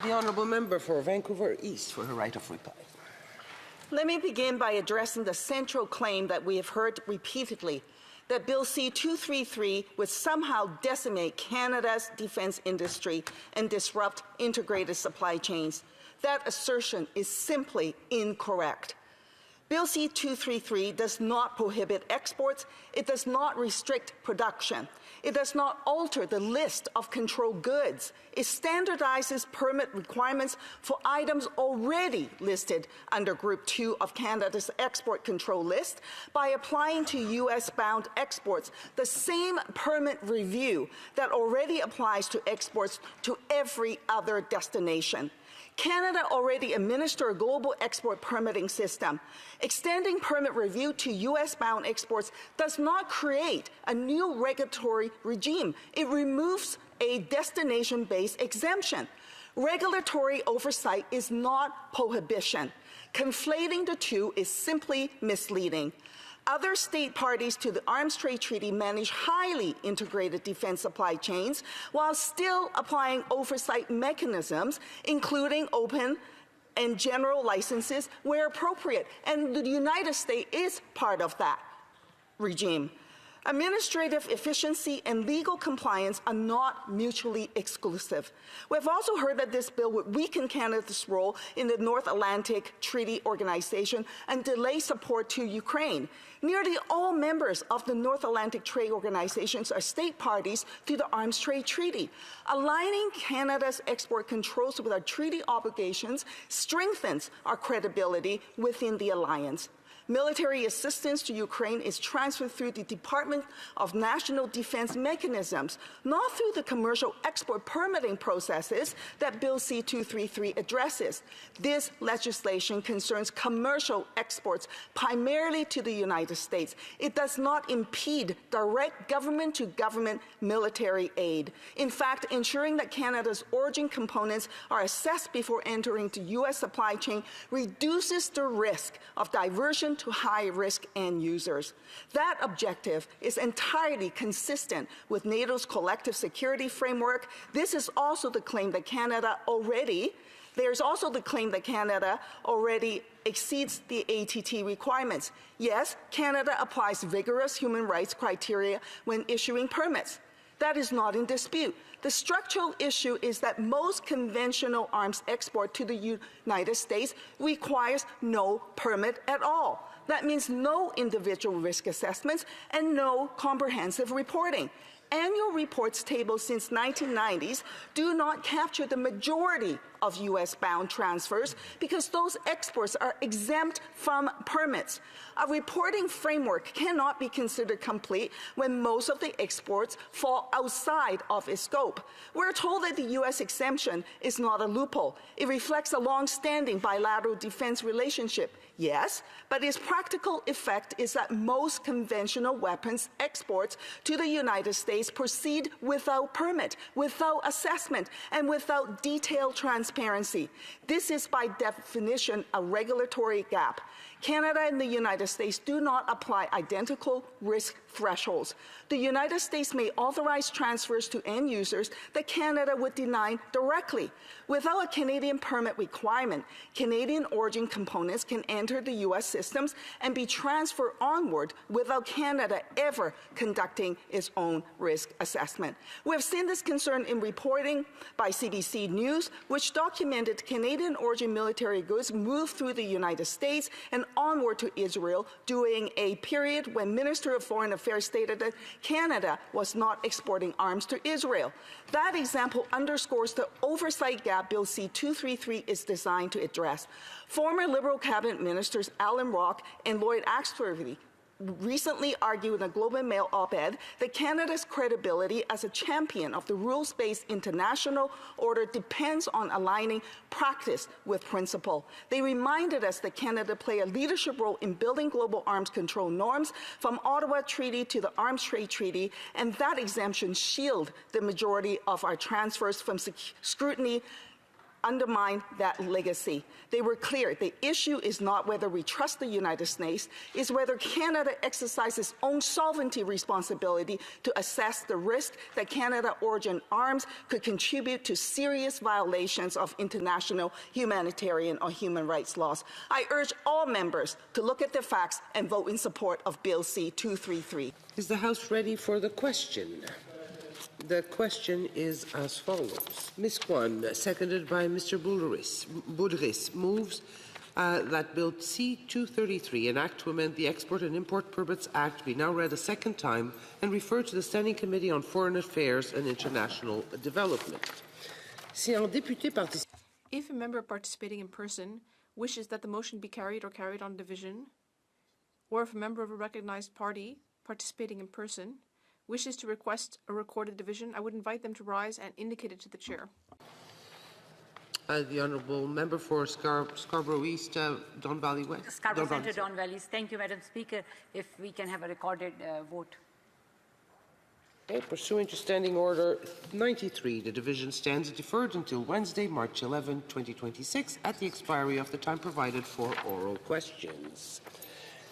The honourable member for Vancouver East for her right of reply. Let me begin by addressing the central claim that we have heard repeatedly, that Bill C-233 would somehow decimate Canada's defence industry and disrupt integrated supply chains. That assertion is simply incorrect. Bill C-233 does not prohibit exports. It does not restrict production. It does not alter the list of controlled goods. It standardizes permit requirements for items already listed under Group 2 of Canada's export control list by applying to U.S.-bound exports the same permit review that already applies to exports to every other destination. Canada already administers a global export permitting system. Extending permit review to U.S.-bound exports does not create a new regulatory regime. It removes a destination-based exemption. Regulatory oversight is not prohibition. Conflating the two is simply misleading. Other state parties to the Arms Trade Treaty manage highly integrated defense supply chains while still applying oversight mechanisms, including open and general licenses where appropriate. And the United States is part of that regime. Administrative efficiency and legal compliance are not mutually exclusive. We've also heard that this bill would weaken Canada's role in the North Atlantic Treaty Organization and delay support to Ukraine. Nearly all members of the North Atlantic Trade Organizations are state parties to the Arms Trade Treaty. Aligning Canada's export controls with our treaty obligations strengthens our credibility within the alliance. Military assistance to Ukraine is transferred through the Department of National Defense mechanisms, not through the commercial export permitting processes that Bill C-233 addresses. This legislation concerns commercial exports primarily to the United States. It does not impede direct government-to-government military aid. In fact, ensuring that Canada's origin components are assessed before entering the U.S. supply chain reduces the risk of diversion to high-risk end users. That objective is entirely consistent with NATO's collective security framework. This is also the claim that There's also the claim that Canada already exceeds the ATT requirements. Yes, Canada applies vigorous human rights criteria when issuing permits. That is not in dispute. The structural issue is that most conventional arms export to the United States requires no permit at all. That means no individual risk assessments and no comprehensive reporting. Annual reports tabled since 1990s do not capture the majority of U.S.-bound transfers because those exports are exempt from permits. A reporting framework cannot be considered complete when most of the exports fall outside of its scope. We're told that the U.S. exemption is not a loophole. It reflects a long-standing bilateral defense relationship. Yes, but its practical effect is that most conventional weapons exports to the United States proceed without permit, without assessment, and without detailed transparency. This is by definition a regulatory gap. Canada and the United States do not apply identical risk thresholds. The United States may authorize transfers to end users that Canada would deny directly. Without a Canadian permit requirement, Canadian origin components can enter the U.S. systems and be transferred onward without Canada ever conducting its own risk assessment. We have seen this concern in reporting by CBC News, which documented Canadian origin military goods move through the United States and onward to Israel during a period when Minister of Foreign Affairs stated that Canada was not exporting arms to Israel. That example underscores the oversight gap Bill C-233 is designed to address. Former Liberal cabinet ministers Alan Rock and Lloyd Axworthy recently argued in a Globe and Mail op-ed that Canada's credibility as a champion of the rules-based international order depends on aligning practice with principle. They reminded us that Canada played a leadership role in building global arms control norms from Ottawa Treaty to the Arms Trade Treaty, and that exemption shielded the majority of our transfers from scrutiny undermine that legacy. They were clear. The issue is not whether we trust the United States, it's whether Canada exercises its own sovereignty responsibility to assess the risk that Canada origin arms could contribute to serious violations of international humanitarian or human rights laws. I urge all members to look at the facts and vote in support of Bill C-233. Is the House ready for the question? The question is as follows. Ms. Kwan, seconded by Mr. Boudris, moves that Bill C-233, an act to amend the Export and Import Permits Act, be now read a second time and referred to the Standing Committee on Foreign Affairs and International Development. If a member participating in person wishes that the motion be carried or carried on division, or if a member of a recognized party participating in person wishes to request a recorded division, I would invite them to rise and indicate it to the chair. The Honourable Member for Scarborough East, Don Valley West. Scarborough Centre, Don Valley. Thank you, Madam Speaker. If we can have a recorded vote. Okay, pursuant to Standing Order 93, the division stands deferred until Wednesday, March 11, 2026, at the expiry of the time provided for oral questions.